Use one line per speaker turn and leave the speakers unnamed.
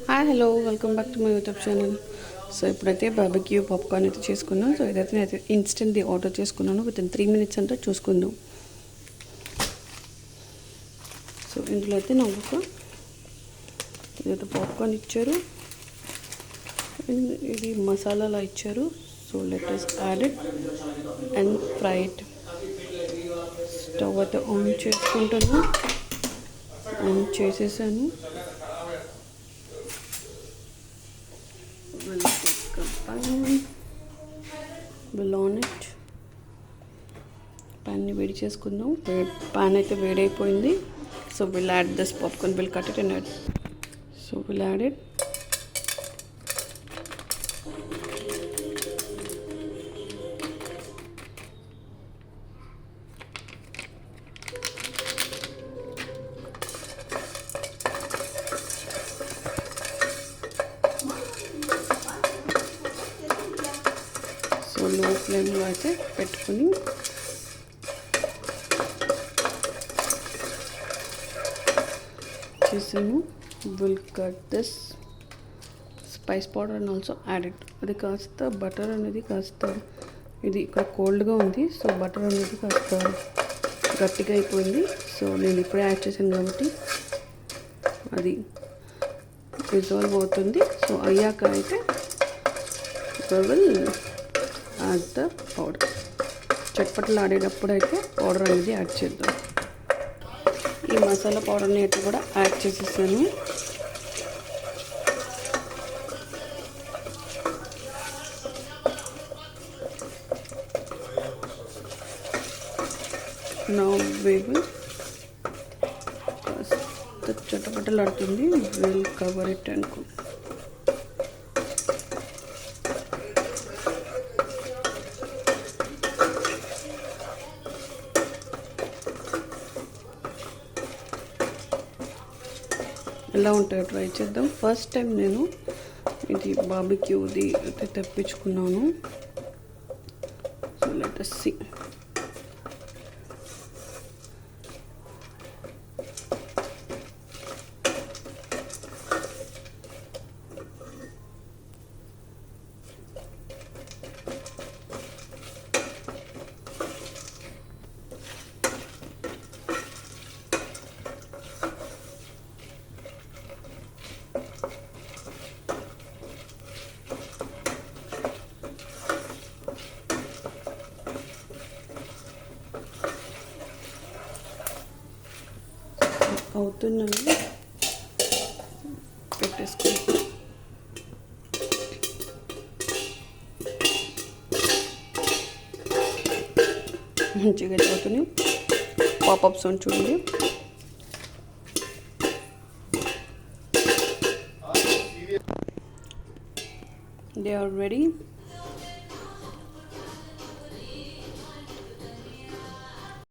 Hi hello welcome back to my YouTube channel. So ఇప్పుడైతే barbecue popcorn అయితే చేసుకున్నాను. So ఇదైతే నేను ఇన్స్టెంట్ది ఆర్డర్ చేసుకున్నాను. వితిన్ 3 minutes అంటే చూసుకుందాం. సో ఇందులో అయితే నాకు ఇదైతే పాప్కార్న్ ఇచ్చారు, ఇది మసాలాలా ఇచ్చారు. So let us add it and fry it. Stove అయితే ఆన్ చేసుకుంటాను. ఆన్ చేసేసాను. We'll take a pan, we'll on it. Pan వేడి చేసుకుందాం. pan అయితే వేడైపోయింది. So we'll add this popcorn, we'll cut it and add. So we'll add it. So లో ఫ్లేమ్లో అయితే పెట్టుకుని చేసాను. Will cut this spice powder and also add it. అది కాస్త బటర్ అనేది కాస్త ఇది ఇక్కడ కోల్డ్గా ఉంది. సో బటర్ అనేది కాస్త గట్టిగా అయిపోయింది. సో నేను ఇప్పుడే యాడ్ చేశాను కాబట్టి అది డిజాల్వ్ అవుతుంది. సో అయ్యాక అయితే విల్ యాడ్ ద పౌడర్. చట్పట్లు ఆడేటప్పుడు అయితే పౌడర్ అనేది యాడ్ చేద్దాం. ఈ మసాలా పౌడర్ని అయితే కూడా యాడ్ చేసేసాను. నౌ వి విల్ చట్టపట్టలు ఆడుతుంది. Will cover it and cook. ఎలా ఉంటాయో ట్రై చేద్దాం. ఫస్ట్ టైం నేను ఇది బార్బిక్యూది అయితే తెప్పించుకున్నాను. So let us see. అవుతుందని పెట్టేసుకుంటాం. మంచిగా అవుతుంది. పాపప్ సౌండ్ చూడండి. They are ready.